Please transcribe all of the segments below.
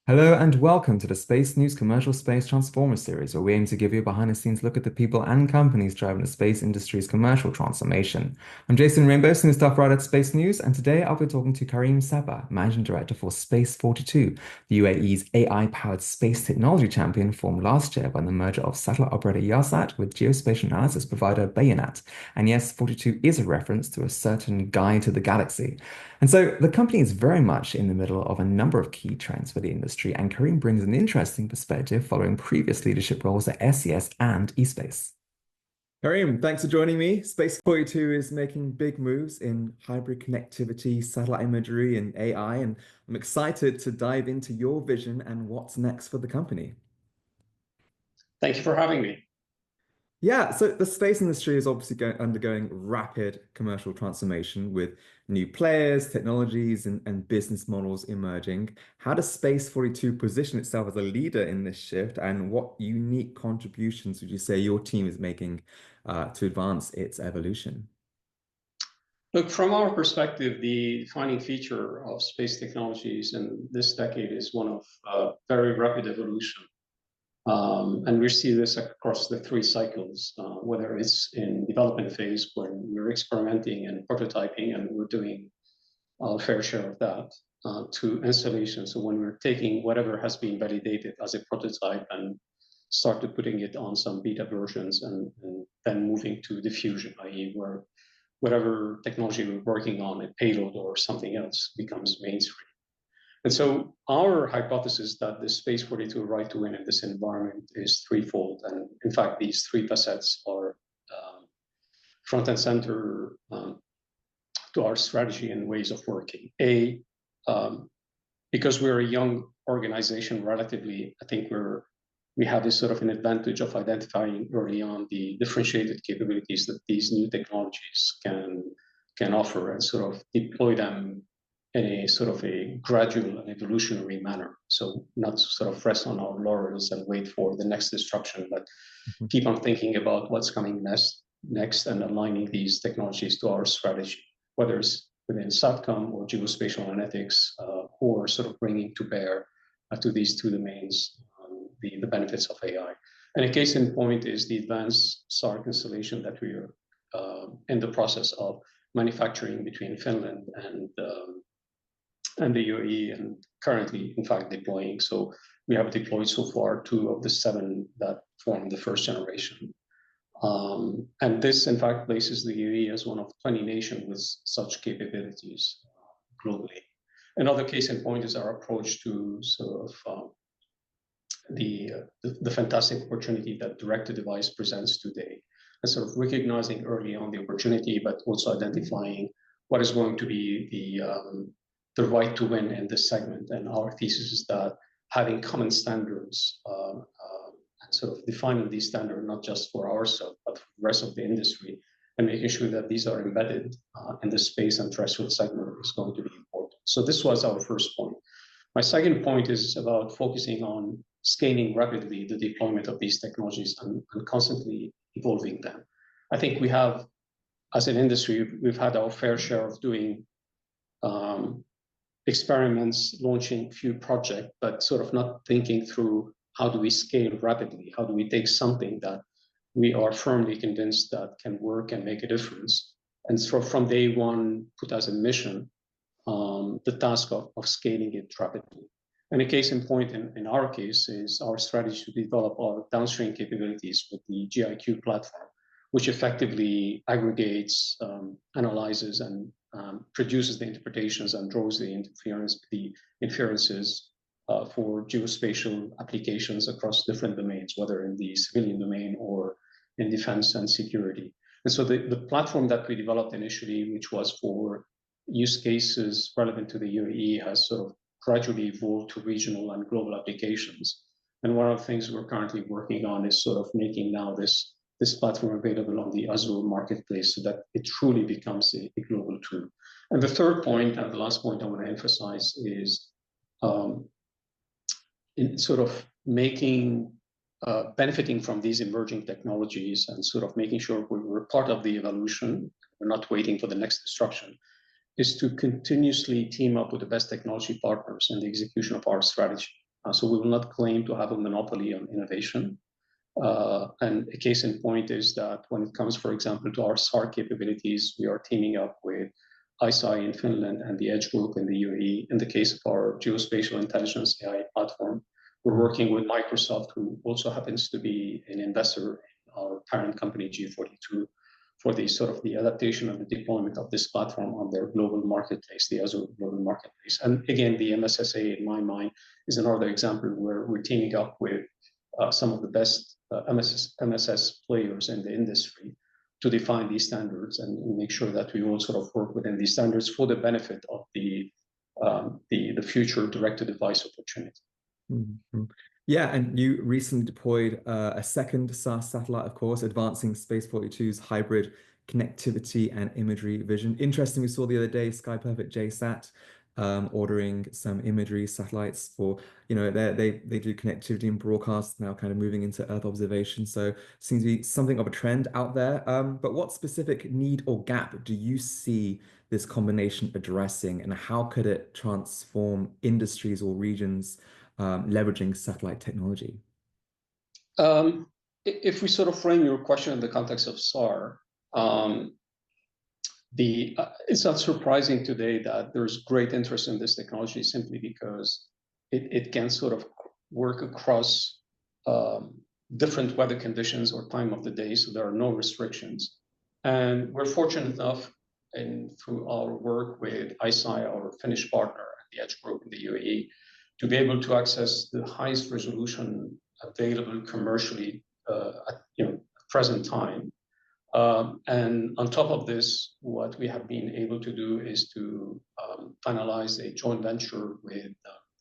Hello and welcome to the Space News Commercial Space Transformer series, where we aim to give you a behind-the-scenes look at the people and companies driving the space industry's commercial transformation. I'm Jason Rainbow, senior staff writer at Space News, and today I'll be talking to Karim Sabbagh, Managing Director for Space42, the UAE's AI-powered space technology champion formed last year by the merger of satellite operator Yahsat with geospatial analysis provider Bayonat. And yes, 42 is a reference to a certain guide to the galaxy. And so the company is very much in the middle of a number of key trends for the industry, and Kareem brings an interesting perspective following previous leadership roles at SES and eSpace. Kareem, thanks for joining me. Space42 is making big moves in hybrid connectivity, satellite imagery, and AI, and I'm excited to dive into your vision and what's next for the company. Thank you for having me. Yeah, so the space industry is obviously undergoing rapid commercial transformation with new players, technologies, and business models emerging. How does Space 42 position itself as a leader in this shift, and what unique contributions would you say your team is making to advance its evolution? Look, from our perspective, the defining feature of space technologies in this decade is one of very rapid evolution. And we see this across the three cycles, whether it's in development phase when we're experimenting and prototyping, and we're doing our fair share of that, to installation. So when we're taking whatever has been validated as a prototype and start to putting it on some beta versions and then moving to diffusion, i.e. where whatever technology we're working on, a payload or something else, becomes mainstream. And so our hypothesis that the Space 42 right to win in this environment is threefold. And in fact, these three facets are front and center to our strategy and ways of working. Because we're a young organization relatively, I think we have this sort of an advantage of identifying early on the differentiated capabilities that these new technologies can offer and sort of deploy them in a sort of a gradual and evolutionary manner. So not sort of rest on our laurels and wait for the next disruption, but keep on thinking about what's coming next and aligning these technologies to our strategy, whether it's within SATCOM or geospatial analytics, or sort of bringing to bear to these two domains the benefits of AI. And a case in point is the advanced SAR installation that we are in the process of manufacturing between Finland and the UAE, and currently, in fact, deploying. So we have deployed so far 2 of the 7 that form the first generation. And this, in fact, places the UAE as one of 20 nations with such capabilities globally. Another case in point is our approach to sort of the fantastic opportunity that direct-to-device presents today, and sort of recognizing early on the opportunity, but also identifying what is going to be the right to win in this segment. And our thesis is that having common standards and sort of defining these standards, not just for ourselves, but for the rest of the industry, and making sure that these are embedded in the space and terrestrial segment is going to be important. So this was our first point. My second point is about focusing on scaling rapidly the deployment of these technologies and constantly evolving them. I think we have, as an industry, we've had our fair share of doing experiments, launching few projects, but sort of not thinking through how do we scale rapidly? How do we take something that we are firmly convinced that can work and make a difference? And so from day one, put as a mission the task of scaling it rapidly. And a case in point in our case is our strategy to develop our downstream capabilities with the GIQ platform, which effectively aggregates, analyzes, and produces the interpretations and draws the inferences for geospatial applications across different domains, whether in the civilian domain or in defense and security. And so the platform that we developed initially, which was for use cases relevant to the UAE, has sort of gradually evolved to regional and global applications. And one of the things we're currently working on is sort of making now this platform available on the Azure marketplace so that it truly becomes a global tool. And the third point, and the last point I want to emphasize, is in sort of making, benefiting from these emerging technologies and sort of making sure we're part of the evolution, we're not waiting for the next disruption, is to continuously team up with the best technology partners in the execution of our strategy. So we will not claim to have a monopoly on innovation. And a case in point is that when it comes, for example, to our SAR capabilities, we are teaming up with ISI in Finland and the Edge Group in the UAE. In the case of our geospatial intelligence AI platform, we're working with Microsoft, who also happens to be an investor in our parent company, G42, for the adaptation and the deployment of this platform on their global marketplace, the Azure global marketplace. And again, the MSSA, in my mind, is another example where we're teaming up with some of the best MSS players in the industry to define these standards and make sure that we all sort of work within these standards for the benefit of the future direct-to-device opportunity. Mm-hmm. Yeah, and you recently deployed a second SaaS satellite, of course, advancing Space42's hybrid connectivity and imagery vision. Interesting, we saw the other day Sky Perfect JSat ordering some imagery satellites for, they do connectivity and broadcast now, kind of moving into Earth observation. So seems to be something of a trend out there. But what specific need or gap do you see this combination addressing, and how could it transform industries or regions leveraging satellite technology? If we sort of frame your question in the context of SAR, it's not surprising today that there's great interest in this technology simply because it can sort of work across different weather conditions or time of the day, so there are no restrictions. And we're fortunate enough, through our work with ISI, our Finnish partner at the Edge Group in the UAE, to be able to access the highest resolution available commercially at present time. And on top of this, what we have been able to do is to finalize a joint venture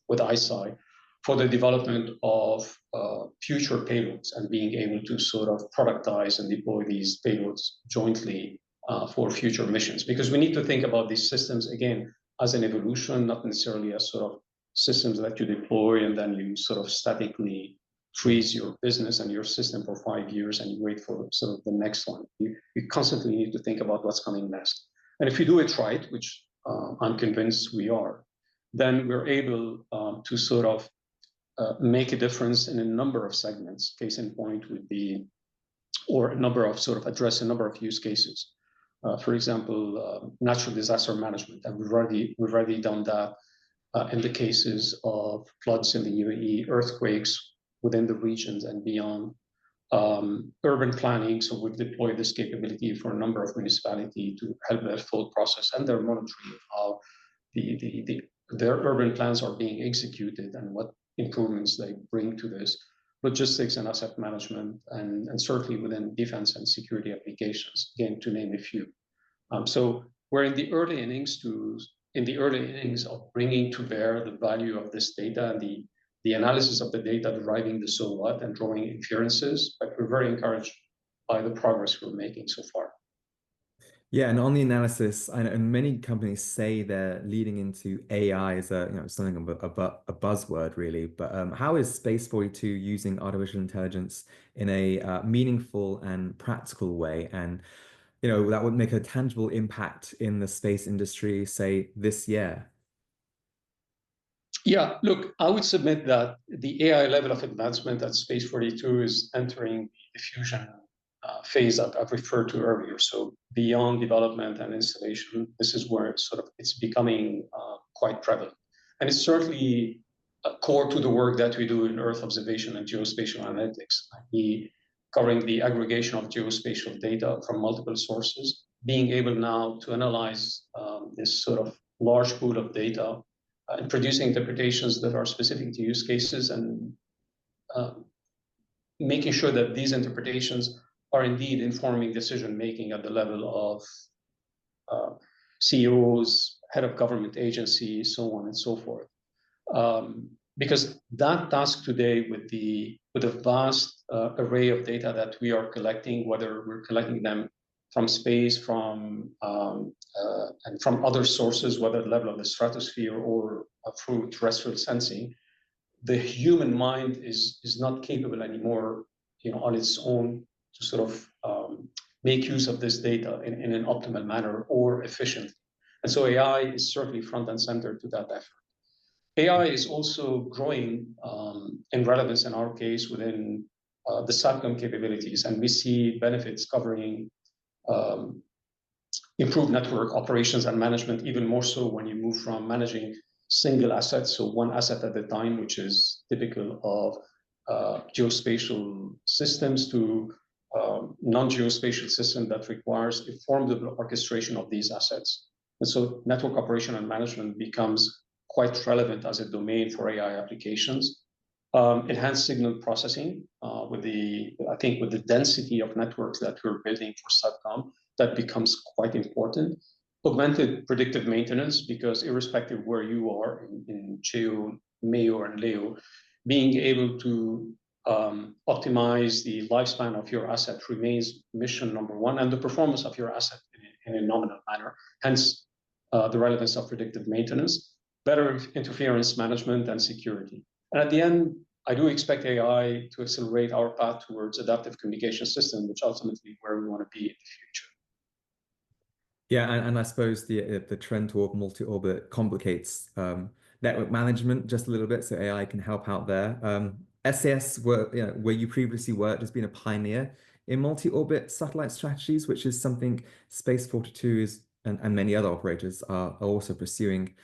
with ISI for the development of future payloads and being able to sort of productize and deploy these payloads jointly for future missions. Because we need to think about these systems, again, as an evolution, not necessarily as sort of systems that you deploy and then you sort of statically freeze your business and your system for 5 years and you wait for sort of the next one. You constantly need to think about what's coming next. And if you do it right, which I'm convinced we are, then we're able to sort of make a difference in a number of segments. Case in point would be, or a number of sort of address a number of use cases. For example, natural disaster management, and we've already done that in the cases of floods in the UAE, earthquakes within the regions and beyond. Urban planning, so we've deployed this capability for a number of municipalities to help their thought process and their monitoring of how their urban plans are being executed and what improvements they bring to this. Logistics and asset management, and certainly within defense and security applications, again, to name a few. So we're in the early innings of bringing to bear the value of this data and the analysis of the data, deriving the so what and drawing inferences, but we're very encouraged by the progress we're making so far. Yeah, and on the analysis, I know many companies say they're leading into AI as something of a buzzword, really. But how is Space42 using artificial intelligence in a meaningful and practical way? And that would make a tangible impact in the space industry, say, this year. Yeah, look, I would submit that the AI level of advancement at Space42 is entering the diffusion phase that I've referred to earlier. So beyond development and installation, this is where it's becoming quite prevalent. And it's certainly core to the work that we do in Earth observation and geospatial analytics, covering the aggregation of geospatial data from multiple sources, being able now to analyze this sort of large pool of data and producing interpretations that are specific to use cases and making sure that these interpretations are indeed informing decision-making at the level of CEOs, head of government agencies, so on and so forth. Because that task today with the vast array of data that we are collecting, whether we're collecting them from space, and from other sources, whether the level of the stratosphere or through terrestrial sensing, the human mind is not capable anymore, on its own to sort of make use of this data in an optimal manner or efficiently. And so AI is certainly front and center to that effort. AI is also growing in relevance in our case within the SATCOM capabilities, and we see benefits covering improved network operations and management, even more so when you move from managing single assets, so one asset at a time, which is typical of geospatial systems, to non-geospatial system that requires a formidable orchestration of these assets. And so network operation and management becomes quite relevant as a domain for AI applications. Enhanced signal processing with the density of networks that we're building for SATCOM, that becomes quite important. Augmented predictive maintenance, because irrespective of where you are in GEO, MEO, and LEO, being able to optimize the lifespan of your asset remains mission number one, and the performance of your asset in a nominal manner. Hence, the relevance of predictive maintenance, better interference management, and security. And at the end, I do expect AI to accelerate our path towards adaptive communication system, which ultimately where we want to be in the future. Yeah, and I suppose the trend toward multi-orbit complicates network management just a little bit, so AI can help out there. SAS, where you previously worked, has been a pioneer in multi-orbit satellite strategies, which is something Space42 is and many other operators are also pursuing.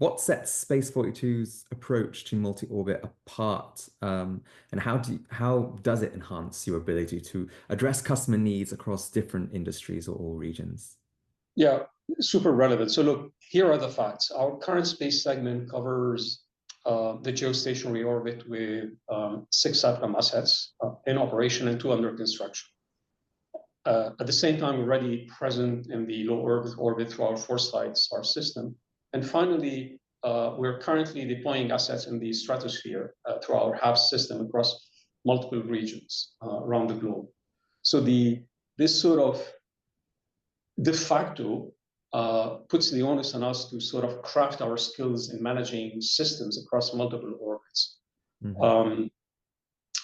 What sets Space42's approach to multi-orbit apart, and how does it enhance your ability to address customer needs across different industries or regions? Yeah, super relevant. So look, here are the facts. Our current space segment covers the geostationary orbit with 6 SATCOM assets in operation and 2 under construction. At the same time, we're already present in the low Earth orbit through our Foresight star system. And finally, we're currently deploying assets in the stratosphere through our HAPS system across multiple regions around the globe. So this sort of de facto puts the onus on us to sort of craft our skills in managing systems across multiple orbits. Mm-hmm.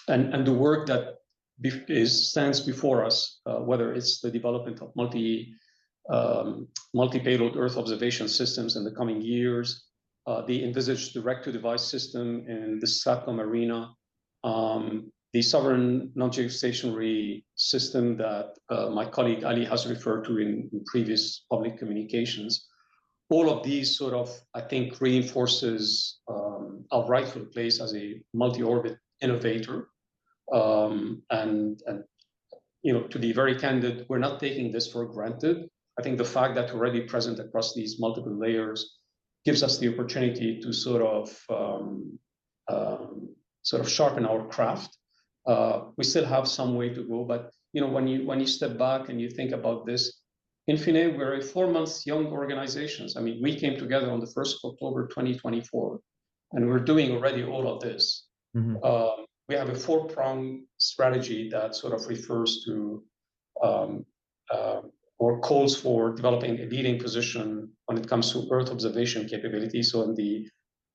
And the work that stands before us, whether it's the development of multi-payload Earth observation systems in the coming years, the envisaged direct-to-device system in the SATCOM arena, the sovereign non-geostationary system that my colleague Ali has referred to in previous public communications. All of these sort of, I think, reinforces our rightful place as a multi-orbit innovator. And to be very candid, we're not taking this for granted. I think the fact that we're already present across these multiple layers gives us the opportunity to sort of sharpen our craft. We still have some way to go, but when you step back and you think about this, in Fine, we're a 4-month young organizations. I mean, we came together on the 1st of October 2024, and we're doing already all of this. Mm-hmm. We have a 4-pronged strategy that sort of refers to or calls for developing a leading position when it comes to Earth observation capability, so in the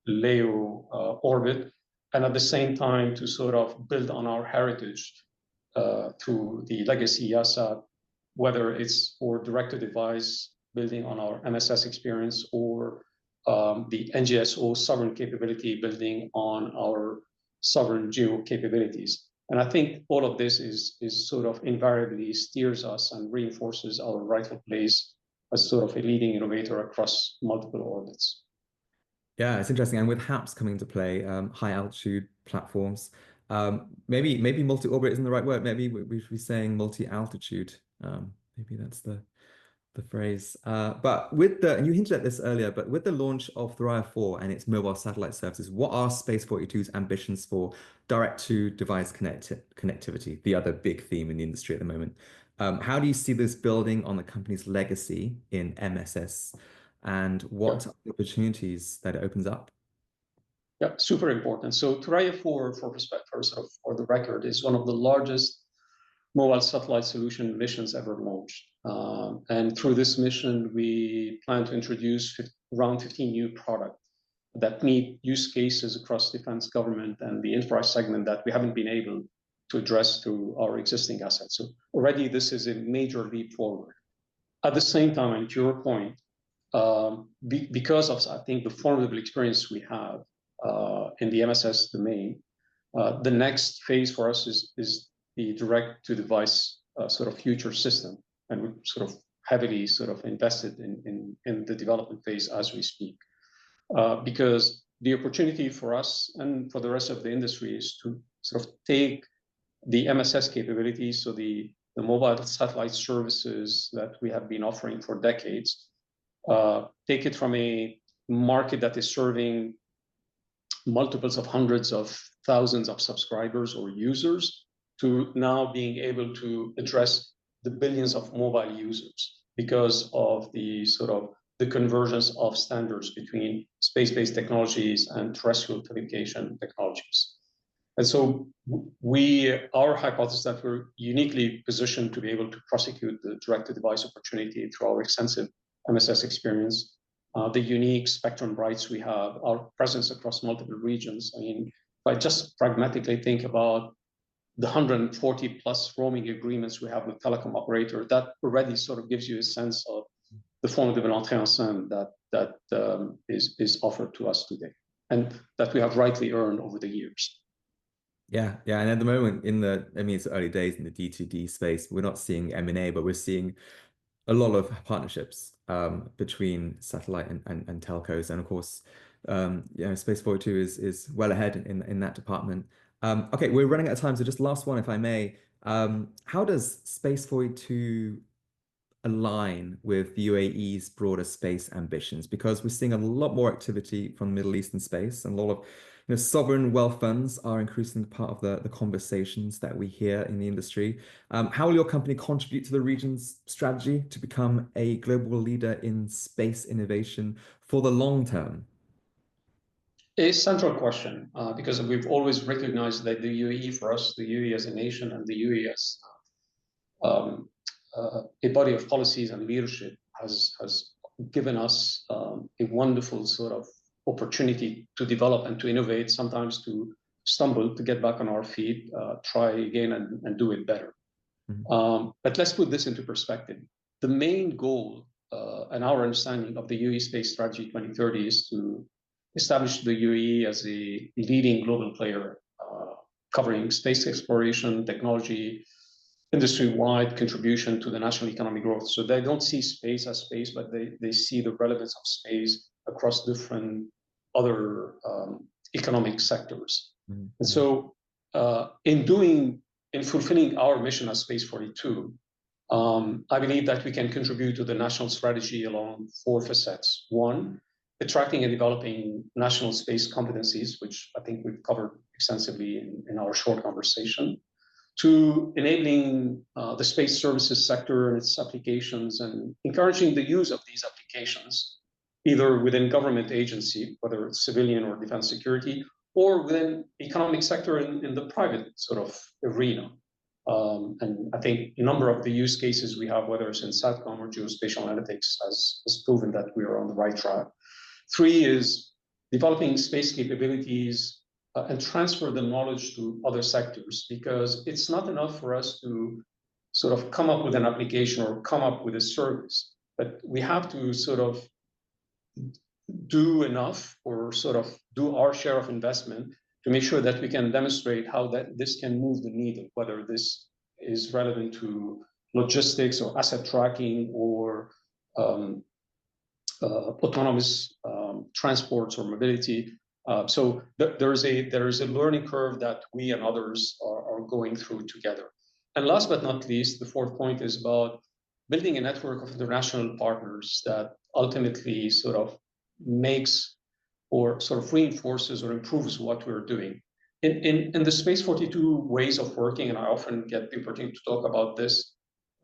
LEO orbit, and at the same time to sort of build on our heritage through the legacy YASAT, whether it's for direct-to-device, building on our MSS experience, or the NGSO sovereign capability, building on our sovereign geo capabilities. And I think all of this is sort of invariably steers us and reinforces our rightful place as sort of a leading innovator across multiple orbits. Yeah, it's interesting. And with HAPS coming into play, high altitude platforms, maybe multi-orbit isn't the right word. Maybe we should be saying multi-altitude. Maybe that's the phrase. But and you hinted at this earlier, but with the launch of Thuraya 4 and its mobile satellite services, what are Space42's ambitions for direct-to-device connectivity, the other big theme in the industry at the moment? How do you see this building on the company's legacy in MSS, and what opportunities that it opens up? Yeah, super important. So Thuraya 4, for the record, is one of the largest mobile satellite solution missions ever launched. And through this mission, we plan to introduce around 15 new products that meet use cases across defense, government, and the enterprise segment that we haven't been able to address through our existing assets. So already this is a major leap forward. At the same time, and to your point, because of, I think, the formidable experience we have in the MSS domain, the next phase for us is the direct-to-device sort of future system, and we're sort of heavily sort of invested in the development phase as we speak, because the opportunity for us and for the rest of the industry is to sort of take the MSS capabilities, so the mobile satellite services that we have been offering for decades, take it from a market that is serving multiples of hundreds of thousands of subscribers or users to now being able to address the billions of mobile users because of the sort of the convergence of standards between space-based technologies and terrestrial communication technologies. And so our hypothesis that we're uniquely positioned to be able to prosecute the direct-to-device opportunity through our extensive MSS experience, the unique spectrum rights we have, our presence across multiple regions. I mean, if I just pragmatically think about the 140 plus roaming agreements we have with telecom operator, that already sort of gives you a sense of the formidable entrée en scène that is offered to us today, and that we have rightly earned over the years. Yeah, yeah. And at the moment, I mean, it's early days in the D2D space. We're not seeing M&A, but we're seeing a lot of partnerships between satellite and telcos. And of course, Space42 is well ahead in that department. Okay, we're running out of time, so just last one, if I may. How does Space42 align with the UAE's broader space ambitions? Because we're seeing a lot more activity from Middle Eastern space, and a lot of sovereign wealth funds are increasingly part of the conversations that we hear in the industry. How will your company contribute to the region's strategy to become a global leader in space innovation for the long term? A central question, because we've always recognized that the UAE, for us, the UAE as a nation and the UAE as a body of policies and leadership has given us a wonderful sort of opportunity to develop and to innovate, sometimes to stumble, to get back on our feet, try again and do it better. Mm-hmm. But let's put this into perspective. The main goal and our understanding of the UAE Space Strategy 2030 is to establish the UAE as a leading global player, covering space exploration, technology, industry-wide contribution to the national economic growth. So they don't see space as space, but they see the relevance of space across different other economic sectors. Mm-hmm. And so in fulfilling our mission as Space42, I believe that we can contribute to the national strategy along 4 facets. 1, attracting and developing national space competencies, which I think we've covered extensively in our short conversation. 2, enabling the space services sector and its applications and encouraging the use of these applications, either within government agency, whether it's civilian or defense security, or within economic sector in the private sort of arena. And I think a number of the use cases we have, whether it's in SATCOM or geospatial analytics, has proven that we are on the right track. 3 is developing space capabilities and transfer the knowledge to other sectors, because it's not enough for us to sort of come up with an application or come up with a service, but we have to sort of do enough or sort of do our share of investment to make sure that we can demonstrate how this can move the needle, whether this is relevant to logistics or asset tracking or autonomous transports or mobility. So there is a learning curve that we and others are going through together. And last but not least, the 4th point is about building a network of international partners that ultimately sort of makes or sort of reinforces or improves what we're doing. In the Space42 ways of working, and I often get the opportunity to talk about this,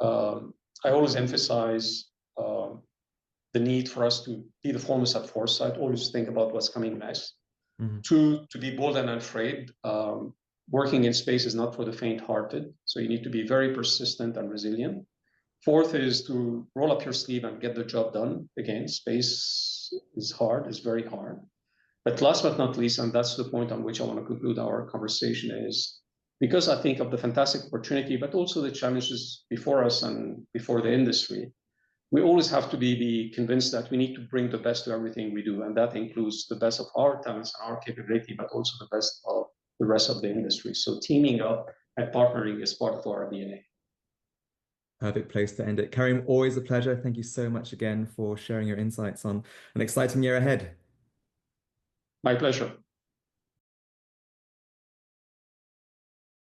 I always emphasize the need for us to be the foremost at foresight, always think about what's coming next. Mm-hmm. 2, to be bold and unafraid. Working in space is not for the faint-hearted, so you need to be very persistent and resilient. 4th is to roll up your sleeve and get the job done. Again, space is hard, it's very hard. But last but not least, and that's the point on which I want to conclude our conversation, is because I think of the fantastic opportunity, but also the challenges before us and before the industry, we always have to be convinced that we need to bring the best to everything we do, and that includes the best of our talents and our capability, but also the best of the rest of the industry. So teaming up and partnering is part of our DNA. Perfect place to end it. Karim, always a pleasure. Thank you so much again for sharing your insights on an exciting year ahead. My pleasure.